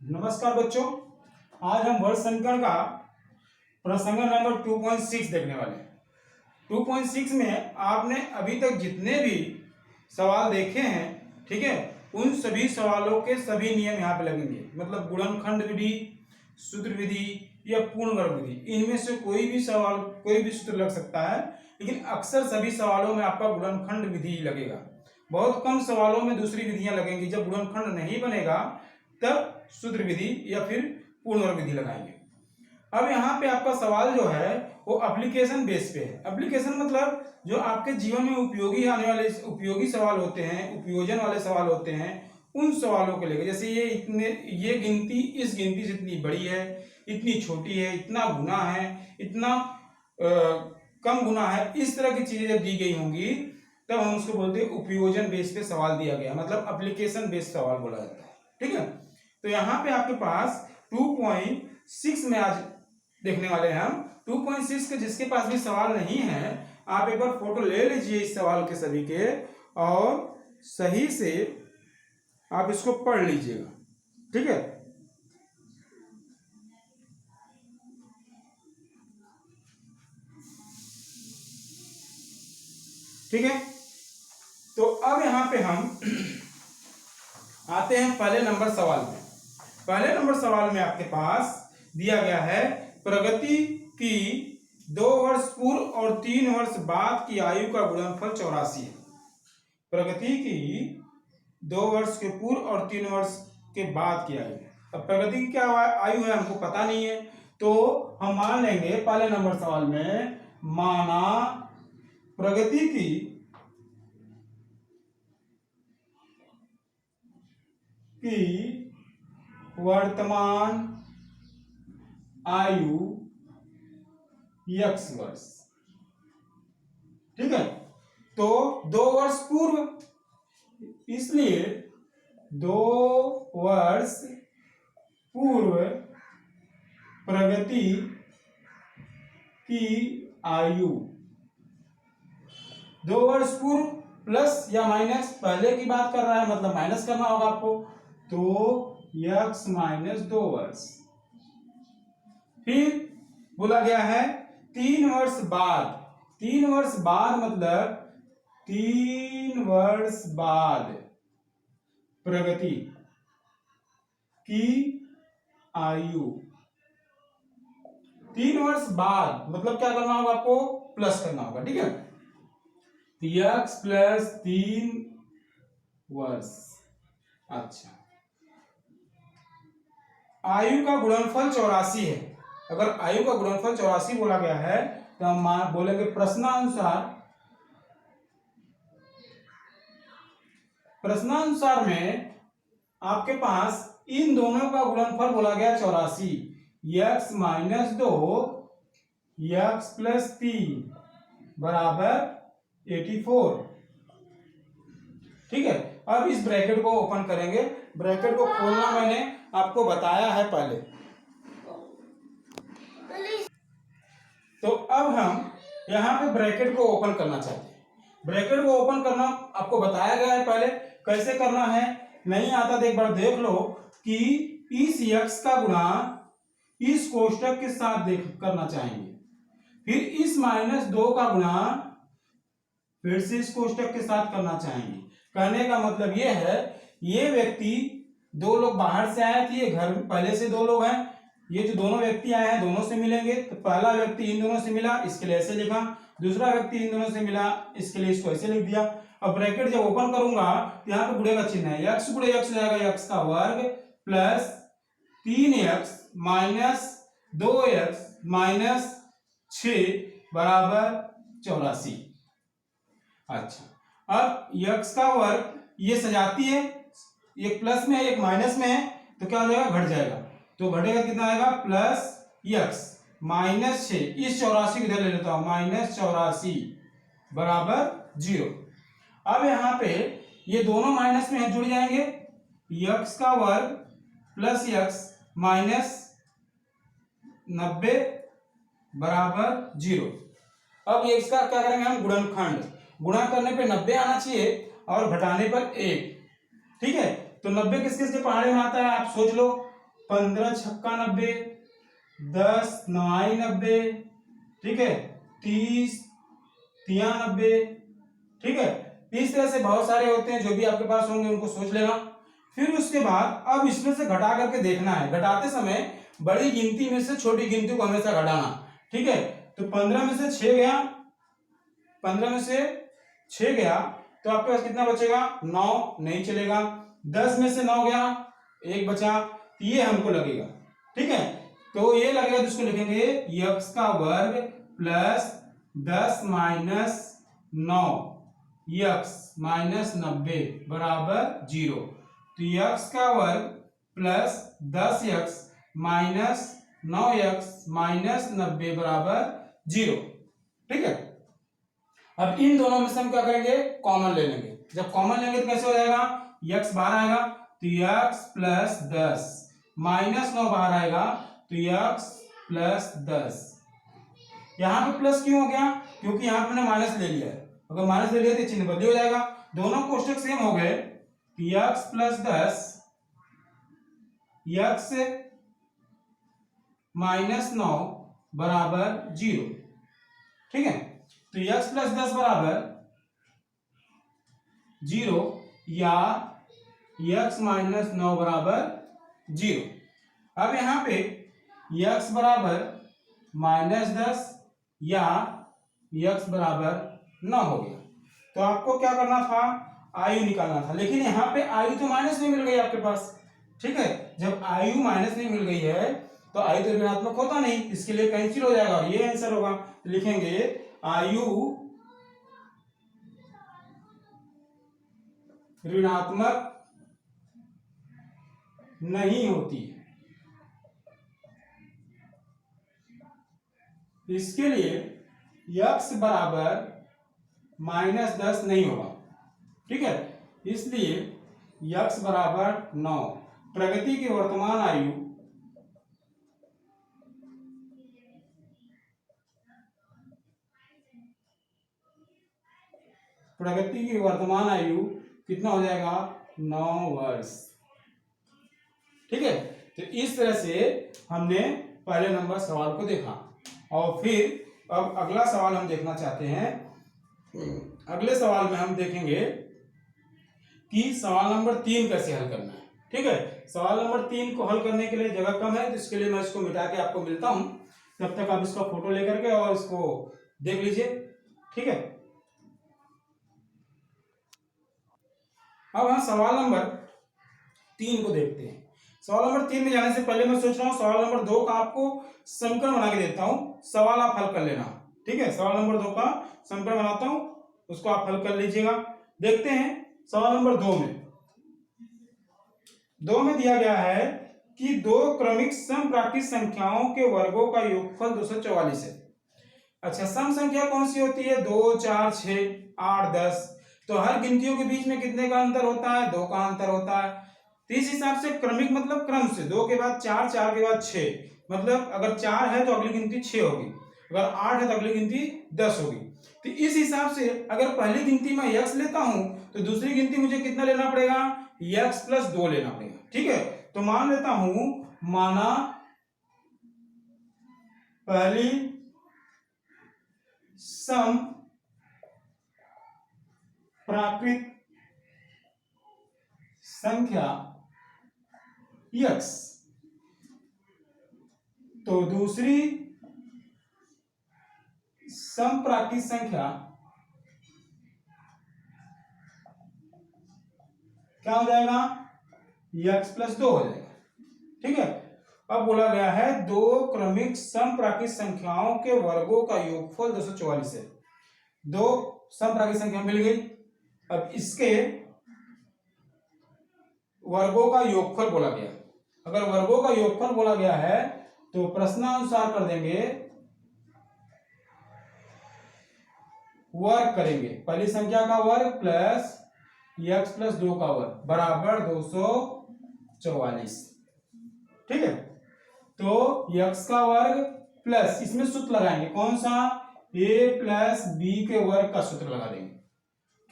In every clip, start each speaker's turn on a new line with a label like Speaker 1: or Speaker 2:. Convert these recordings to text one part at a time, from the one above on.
Speaker 1: नमस्कार बच्चों, आज हम वर्ग समीकरण का प्रसंग नंबर 2.6 देखने वाले हैं। 2.6 में आपने अभी तक जितने भी सवाल देखे हैं, ठीक है, उन सभी सवालों के सभी नियम यहाँ पे लगेंगे। मतलब गुणनखंड विधि, सूत्र विधि या पूर्ण वर्ग विधि, इनमें से कोई भी सवाल, कोई भी सूत्र लग सकता है, लेकिन अक्सर सभी सवालों में आपका गुणनखंड विधि लगेगा। बहुत कम सवालों में दूसरी विधियां लगेंगी। जब गुणनखंड नहीं बनेगा तब सूत्र विधि या फिर पूर्ण वर्ग विधि लगाएंगे। अब यहाँ पे आपका सवाल जो है वो एप्लीकेशन बेस पे है। एप्लीकेशन मतलब जो आपके जीवन में उपयोगी आने वाले उपयोगी सवाल होते हैं, उपयोजन वाले सवाल होते हैं, उन सवालों को लेकर। जैसे ये गिनती इस गिनती से इतनी बड़ी है, इतनी छोटी है, इतना गुना है, इतना कम गुना है, इस तरह की चीजें जब दी गई होंगी तब हम उसको बोलते हैं उपयोजन बेस पे सवाल दिया गया, मतलब एप्लीकेशन बेस्ड सवाल बोला जाता है। ठीक है, तो यहाँ पे आपके पास 2.6 में आज देखने वाले हैं हम। 2.6 के जिसके पास भी सवाल नहीं है, आप एक बार फोटो ले लीजिए इस सवाल के सभी के और सही से आप इसको पढ़ लीजिएगा। ठीक है, ठीक है। तो अब यहां पे हम आते हैं पहले नंबर सवाल में। पहले नंबर सवाल में आपके पास दिया गया है प्रगति की 2 वर्ष पूर्व और 3 वर्ष बाद की आयु का गुणनफल 84 है। प्रगति की 2 वर्ष के पूर्व और 3 वर्ष के बाद की आयु। अब प्रगति की क्या आयु है हमको पता नहीं है, तो हम मान लेंगे पहले नंबर सवाल में, माना प्रगति की वर्तमान आयु x वर्ष। ठीक है, तो 2 वर्ष पूर्व, इसलिए 2 वर्ष पूर्व प्रगति की आयु, 2 वर्ष पूर्व प्लस या माइनस, पहले की बात कर रहा है मतलब माइनस करना होगा आपको, तो x माइनस 2 वर्ष। फिर बोला गया है 3 वर्ष बाद। 3 वर्ष बाद मतलब 3 वर्ष बाद प्रगति की आयु। 3 वर्ष बाद मतलब क्या करना होगा आपको, प्लस करना होगा। ठीक है, x प्लस 3 वर्ष। अच्छा, आयु का गुणनफल 84 है। अगर आयु का गुणनफल 84 बोला गया है तो हम बोलेंगे प्रश्नानुसार में आपके पास इन दोनों का गुणनफल बोला गया 84। x माइनस 2 x प्लस 3 बराबर 84। ठीक है, अब इस ब्रैकेट को ओपन करेंगे। ब्रैकेट को खोलना मैंने आपको बताया है पहले। तो अब हम यहां पे ब्रैकेट को ओपन करना चाहते हैं। ब्रैकेट को ओपन करना आपको बताया गया है पहले, कैसे करना है। नहीं आता तो एक बार देख लो कि इस x का गुणा इस कोष्टक के साथ करना चाहेंगे, फिर इस माइनस 2 का गुणा फिर से इस कोष्टक के साथ करना चाहेंगे। कहने का मतलब ये है, ये व्यक्ति, 2 लोग बाहर से आए थे, ये घर में पहले से 2 लोग हैं, ये जो दोनों व्यक्ति आए हैं दोनों से मिलेंगे। तो पहला व्यक्ति इन दोनों से मिला, इसके लिए ऐसे लिखा, दूसरा व्यक्ति इन दोनों से मिला, इसके लिए इसको ऐसे लिख दिया। अब ब्रैकेट जब ओपन करूंगा तो यहाँ पे गुणे का चिन्ह है, x गुणे x हो जाएगा x का वर्ग plus 3x minus 2x minus 6 बराबर 84। अच्छा, अब x का वर्ग ये सजाती है, एक प्लस में है एक माइनस में है, तो क्या हो जाएगा, घट जाएगा। तो घटेगा कितना आएगा, प्लस x माइनस 6, इस 84 को इधर ले लेता हूं, माइनस 84 बराबर 0। अब यहां पे ये दोनों माइनस में है, जुड़ जाएंगे, x का वर्ग प्लस x माइनस 90 बराबर 0। अब ये इसका क्या करेंगे हम, गुणनखंड। गुणा करने पे 90 आना चाहिए और घटाने पर 1। ठीक है, तो 90 किस किस के पहाड़े में आता है आप सोच लो। 15 छक्का 90, 10 9 90, ठीक है, 30 तिया 90, ठीक है। इस तरह से बहुत सारे होते हैं, जो भी आपके पास होंगे उनको सोच लेना। फिर उसके बाद अब इसमें से घटा करके देखना है, घटाते समय बड़ी गिनती में से छोटी गिनती को हमेशा घटाना, ठीक है। तो 15 में से 6 गया, 15 में से 6 गया तो आपके पास कितना बचेगा, 9 नहीं चलेगा। 10 में से 9 गया, 1 बचा, ये हमको लगेगा, ठीक है। तो ये लगेगा तो इसको लिखेंगे x का वर्ग प्लस 10 माइनस 9 x माइनस 90 बराबर 0। तो x का वर्ग plus 10x minus 9x minus 90 बराबर 0, ठीक है। अब इन दोनों में से हम क्या करेंगे, कॉमन ले लेंगे। जब कॉमन लेंगे तो कैसे हो जाएगा, x बाहर आएगा तो x प्लस 10 माइनस 9 बाहर आएगा तो x प्लस 10। यहां पे प्लस क्यों हो गया, क्योंकि यहां पे मैंने माइनस ले लिया है। अगर माइनस ले लिया तो चिन्ह बदली हो जाएगा, दोनों कोष्टक सेम हो गए। x प्लस 10 x माइनस 9 बराबर 0, ठीक है। तो x प्लस 10 बराबर 0 या x माइनस 9 बराबर 0। अब यहां पे x बराबर माइनस 10 या x बराबर 9 हो गया। तो आपको क्या करना था, आयु निकालना था, लेकिन यहाँ पे आयु तो माइनस में मिल गई आपके पास, ठीक है। जब आयु माइनस में मिल गई है तो आयु तो ऋणात्मक होता नहीं, इसके लिए कैंसिल हो जाएगा और ये आंसर होगा। तो लिखेंगे आयु ऋणात्मक नहीं होती, इसके लिए x बराबर माइनस 10 नहीं होगा, ठीक है। इसलिए x बराबर 9। प्रगति की वर्तमान आयु कितना हो जाएगा, 9 वर्ष, ठीक है। तो इस तरह से हमने पहले नंबर सवाल को देखा और फिर अब अगला सवाल हम देखना चाहते हैं। अगले सवाल में हम देखेंगे कि सवाल नंबर 3 कैसे हल करना है, ठीक है। सवाल नंबर 3 को हल करने के लिए जगह कम है, तो इसके लिए मैं इसको मिटा के आपको मिलता हूं। तब तक आप इसका फोटो लेकर के और इसको देख लीजिए, ठीक है। अब हम सवाल नंबर 3 को देखते हैं। सवाल नंबर 3 में जाने से पहले मैं सोच रहा हूं सवाल नंबर 2 का आपको समीकरण बना के देता हूं, सवाल आप हल कर लेना, ठीक है। सवाल नंबर 2 का समीकरण बनाता हूं, उसको आप हल कर लीजिएगा। देखते हैं सवाल नंबर 2 में दिया गया है कि दो क्रमिक समप्राकृत संख्याओं के वर्गों का योगफल 244 है। अच्छा, सम संख्या कौन सी होती है, 2 4 6 8 10। तो हर गिनतियों के बीच में कितने का अंतर होता है, 2 का अंतर होता है। तो इस हिसाब से क्रमिक मतलब क्रम से, 2 के बाद 4, 4 के बाद 6, मतलब अगर 4 है तो अगली गिनती 6 होगी, अगर 8 है तो अगली गिनती 10 होगी। तो इस हिसाब से अगर पहली गिनती में x लेता हूं तो दूसरी गिनती मुझे कितना लेना पड़ेगा, x प्लस 2 लेना पड़ेगा, ठीक है। तो मान लेता हूं, माना पहली सम प्राकृत संख्या x, तो दूसरी समप्राकृत संख्या क्या हो जाएगा, x प्लस 2 हो जाएगा, ठीक है। अब बोला गया है दो क्रमिक समप्राकृत संख्याओं के वर्गों का योगफल 244 है। दो समप्राकृत संख्या मिल गई, अब इसके वर्गों का योगफल बोला गया। अगर वर्गों का योगफल बोला गया है तो प्रश्नानुसार कर देंगे, वर्ग करेंगे, पहली संख्या का वर्ग प्लस x प्लस 2 का वर्ग बराबर 244, ठीक है। तो x का वर्ग प्लस, इसमें सूत्र लगाएंगे कौन सा, a प्लस b के वर्ग का सूत्र लगा देंगे।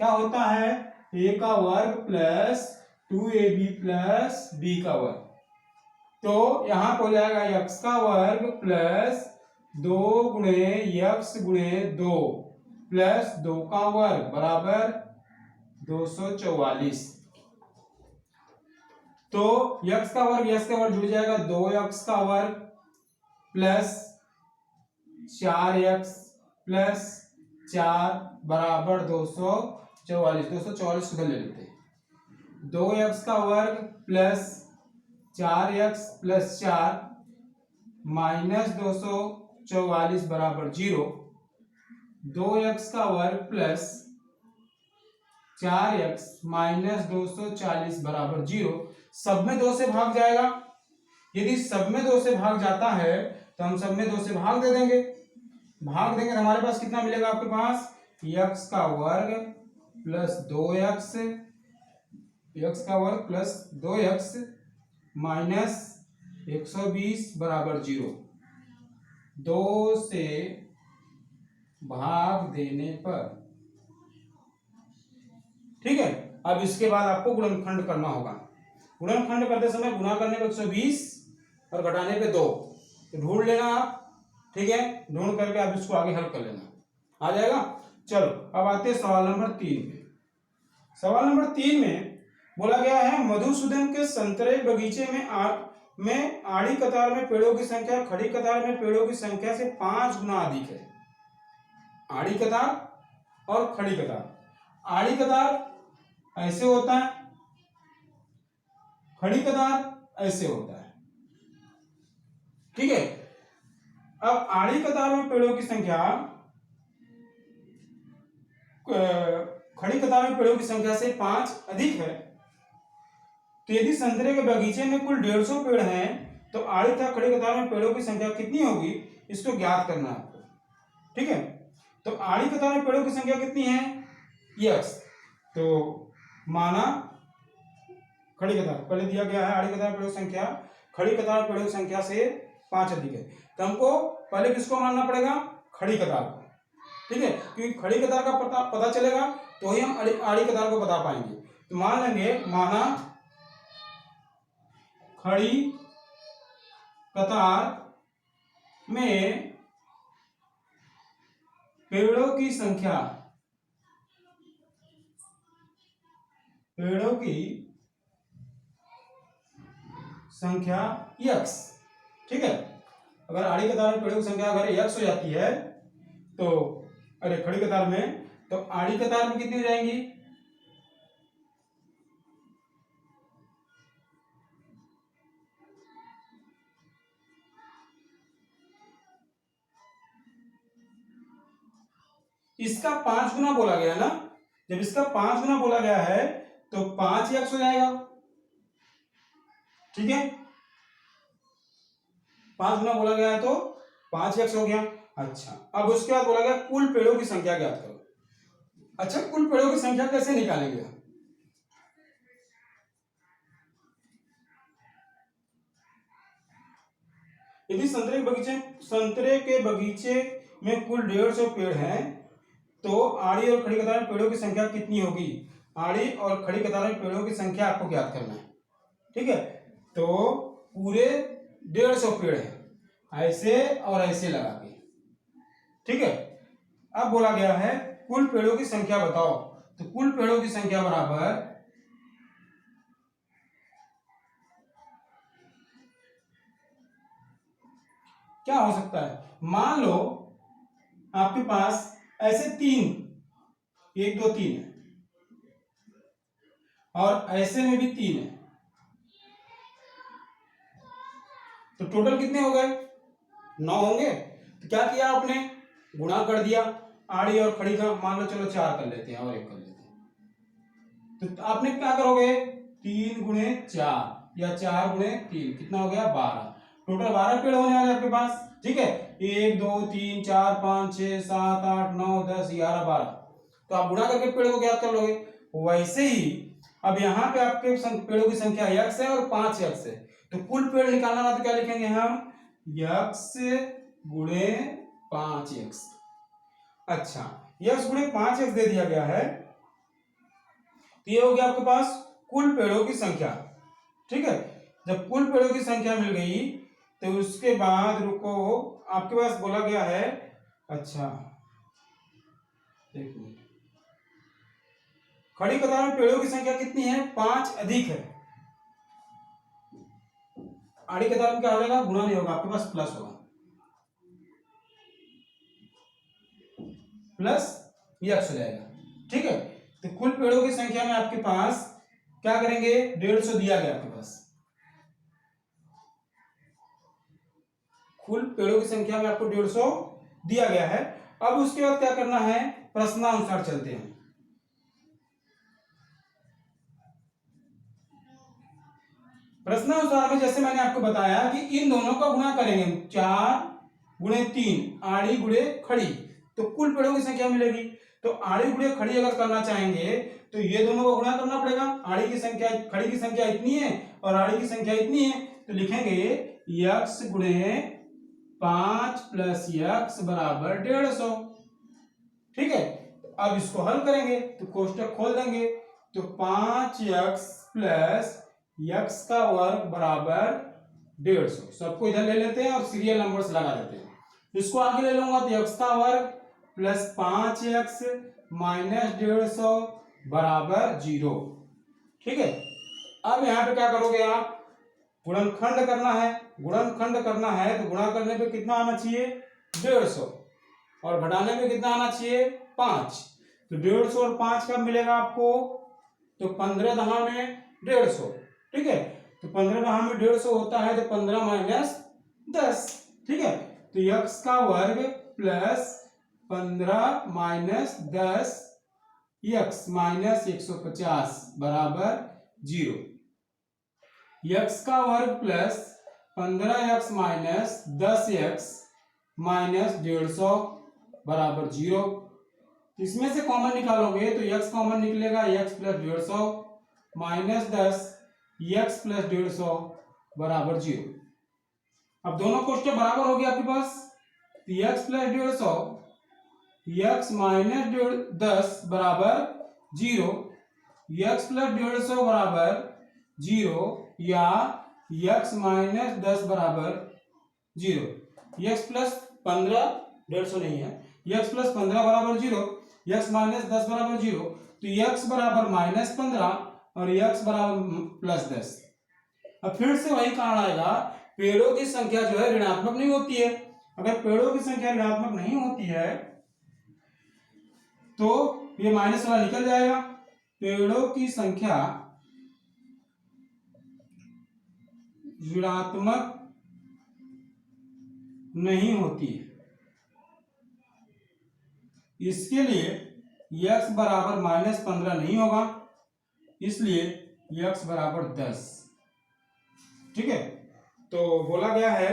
Speaker 1: क्या होता है, a का वर्ग प्लस 2ab प्लस b का वर्ग, तो यहाँ पर हो जाएगा x का वर्ग प्लस 2 गुणे x गुणे 2 प्लस 2 का वर्ग बराबर 244। तो x का वर्ग जुड़ जाएगा 2x का वर्ग प्लस 4x प्लस 4 बराबर 244। 244 उधर ले लेते हैं। 2x का वर्ग प्लस 4x प्लस 4 माइनस 244 बराबर 0। 2x का वर्ग प्लस 4x माइनस 240 बराबर 0। सब में 2 से भाग जाएगा। यदि सब में 2 से भाग जाता है तो हम सब में 2 से भाग दे देंगे। भाग देंगे तो हमारे पास कितना मिलेगा? आपके पास x का वर्ग प्लस 2x, x का वर्ग प्लस 2x माइनस 120 बराबर 0। 2 से भाग देने पर, ठीक है। अब इसके बाद आपको गुणनखंड करना होगा। गुणनखंड करते समय गुणा करने पे 120 और घटाने पे 2 तो ढूंढ लेना आप, ठीक है। ढूंढ करके आप इसको आगे हल कर लेना, आ जाएगा। चलो अब आते हैं सवाल नंबर 3 पे। सवाल नंबर 3 में बोला गया है मधुसूदन के संतरे बगीचे में आड़ी कतार में पेड़ों की संख्या खड़ी कतार में पेड़ों की संख्या से 5 गुना अधिक है। आड़ी कतार और खड़ी कतार। आड़ी कतार ऐसे होता है, खड़ी कतार ऐसे होता है, ठीक है। अब आड़ी कतार में पेड़ों की संख्या खड़ी कतार में पेड़ों की संख्या से 5 अधिक है, तो यदि संतरे के बगीचे में कुल 150 पेड़ हैं तो आड़ी तथा खड़ी कतार में पेड़ों की संख्या कितनी होगी, इसको ज्ञात करना है आपको, ठीक है। तो आड़ी कतार में पेड़ों की संख्या कितनी है? x। तो माना खड़ी कतार पहले दिया गया है, आड़ी कतार पेड़ों की संख्या खड़ी कतार पेड़ों की संख्या से 5 अधिक है, तो हमको पहले किसको मानना पड़ेगा? खड़ी कतार को, ठीक है। क्योंकि खड़ी कतार का पता चलेगा तो ही हम आड़ी कतार को बता पाएंगे। तो मान लेंगे, माना खड़ी कतार में पेड़ों की संख्या x, ठीक है। अगर आड़ी कतार में पेड़ों की संख्या अगर x हो जाती है तो अरे खड़ी कतार में, तो आड़ी कतार में कितनी हो जाएंगी? इसका 5 गुना बोला गया ना, जब इसका 5 गुना बोला गया है तो 5x हो जाएगा, ठीक है। 5 गुना बोला गया है तो 5x हो गया। अच्छा, अब उसके बाद बोला गया कुल पेड़ों की संख्या ज्ञात करो। अच्छा, कुल पेड़ों की संख्या कैसे निकालेंगे? यदि संतरे के बगीचे में कुल 150 पेड़ हैं तो आड़ी और खड़ी कतार में पेड़ों की संख्या कितनी होगी? आड़ी और खड़ी कतार में पेड़ों की संख्या आपको ज्ञात करना है, ठीक है। तो पूरे 150 पेड़ है, ऐसे और ऐसे लगा के, ठीक है। अब बोला गया है कुल पेड़ों की संख्या बताओ, तो कुल पेड़ों की संख्या बराबर क्या हो सकता है? मान लो आपके पास ऐसे 3, 1 2 3 है और ऐसे में भी 3 है, तो टोटल कितने हो गए? 9 होंगे। तो क्या किया आपने? गुणा कर दिया। आड़ी और खड़ी का मान लो चलो 4 कर लेते हैं और 1 कर लेते हैं, तो आपने क्या करोगे? 3 गुणे 4 या 4 गुणे 3 कितना हो गया? 12। टोटल 12 पेड़ होने वाले आपके पास, ठीक है। 1 2 3 4 5 6 7 8 9 10 11 12, तो आप गुणा करके पेड़ को ज्ञात कर लोगे। वैसे ही अब यहाँ पे आपके पेड़ों की संख्या x है और 5x है, तो कुल पेड़ निकालना ना तो क्या लिखेंगे हम? x गुणे 5x। अच्छा, x गुणे 5x दे दिया गया है, तो ये हो गया आपके पास कुल पेड़ों की संख्या, ठीक है। जब कुल पेड़ों की संख्या मिल गई तो उसके बाद रुको, आपके पास बोला गया है, अच्छा एक मिनट, खड़ी कतार में पेड़ों की संख्या कितनी है? 5 अधिक है। आड़ी कतार में क्या हो जाएगा? गुणा नहीं होगा, आपके पास प्लस होगा, प्लस यक्स हो जाएगा। ठीक है, तो कुल पेड़ों की संख्या में आपके पास क्या करेंगे? 150 दिया गया आपके पास, कुल पेड़ों की संख्या में आपको 150 दिया गया है। अब उसके बाद क्या करना है? प्रश्नानुसार चलते हैं। प्रश्नानुसार में जैसे मैंने आपको बताया कि इन दोनों का गुणा करेंगे, 4 गुणे 3 आड़ी गुणे खड़ी, तो कुल पेड़ों की संख्या मिलेगी। तो आड़ी गुणे खड़ी अगर करना चाहेंगे तो ये दोनों को गुणा करना पड़ेगा। आड़ी की संख्या, खड़ी की संख्या इतनी है और आड़ी की संख्या इतनी है, तो लिखेंगे यक्स गुणे 5 प्लस यक्स बराबर 150। ठीक है, अब इसको हल करेंगे तो कोष्टक खोल देंगे, तो 5x प्लस यक्स का वर्ग बराबर 150। सबको इधर ले लेते हैं और सीरियल नंबर्स लगा देते हैं। इसको आगे ले लूंगा तो x का वर्ग प्लस 5x माइनस 150 बराबर 0। ठीक है, अब यहाँ पे क्या करोगे आप? गुणनखंड करना है। गुणनखंड करना है तो गुणा करने पे कितना आना चाहिए? 150, और घटाने पे कितना आना चाहिए? 5। तो 150 और 5 कब मिलेगा आपको? तो 15 दहा में 150। ठीक है, तो 15 दहा में 150 होता है, तो 15 माइनस 10। ठीक है, तो यक्स का वर्ग प्लस 15 माइनस 10 यक्स माइनस 150 बराबर 0। यक्स का वर्ग plus 15x minus 10x minus 150 बराबर 0। इसमें से कॉमन निकालोगे तो x कॉमन निकलेगा, x plus 150 minus 10 x plus 150 बराबर 0। अब दोनों कोष्टक बराबर हो गया आपके पास, तो x प्लस 150 x माइनस 10 बराबर 0, x प्लस 150 बराबर 0 या x माइनस 10 बराबर 0। x प्लस 15 150 नहीं है, x प्लस 15 बराबर 0, x माइनस 10 बराबर 0, तो x बराबर माइनस 15 और x बराबर प्लस 10। अब फिर से वही कारण आएगा, पेड़ों की संख्या जो है ऋणात्मक नहीं होती है। अगर पेड़ों की संख्या ऋणात्मक नहीं होती है तो ये माइनस वाला निकल जाएगा। पेड़ों की संख्या ऋणात्मक नहीं होती है, इसके लिए x बराबर माइनस 15 नहीं होगा, इसलिए x बराबर 10। ठीक है, तो बोला गया है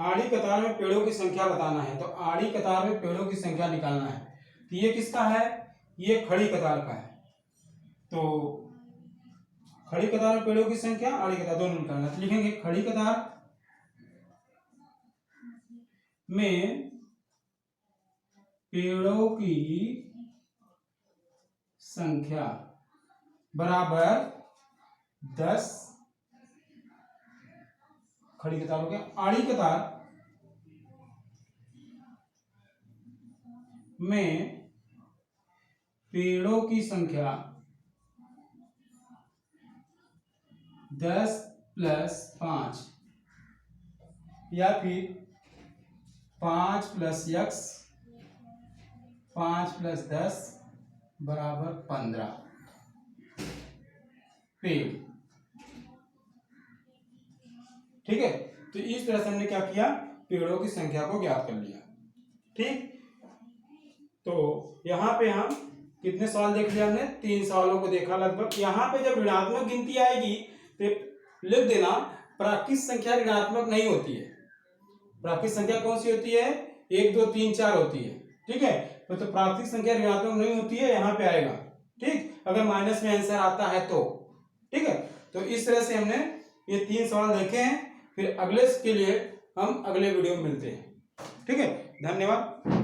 Speaker 1: आड़ी कतार में पेड़ों की संख्या बताना है, तो आड़ी कतार में पेड़ों की संख्या निकालना है। तो ये किसका है? ये खड़ी कतार का है। तो खड़ी कतार में पेड़ों की संख्या, आड़ी कतार दोनों निकालना है। तो लिखेंगे खड़ी कतार में पेड़ों की संख्या बराबर 10। खड़ी कतार हो गया। आड़ी कतार में पेड़ों की संख्या 10 प्लस 5 या फिर 5 प्लस यक्स 5 प्लस 10 बराबर 15 पेड़। ठीक है, तो इस तरह से हमने क्या किया? पेड़ों की संख्या को ज्ञात कर लिया। ठीक, तो यहाँ पे हम कितने सवाल देख लिया हमने? 3 सवालों को देखा लगभग। यहाँ पे जब ऋणात्मक गिनती आएगी तो लिख देना प्राकृत संख्या ऋणात्मक नहीं होती है। प्राकृत संख्या कौन सी होती है? 1 2 3 4 होती है। ठीक है, तो प्राकृत संख्या ऋणात्मक नहीं होती है, यहाँ पे आएगा। ठीक, अगर माइनस में आंसर आता है तो। ठीक है, तो इस तरह से हमने ये 3 सवाल देखे हैं। फिर अगले के लिए हम अगले वीडियो में मिलते हैं। ठीक है, धन्यवाद।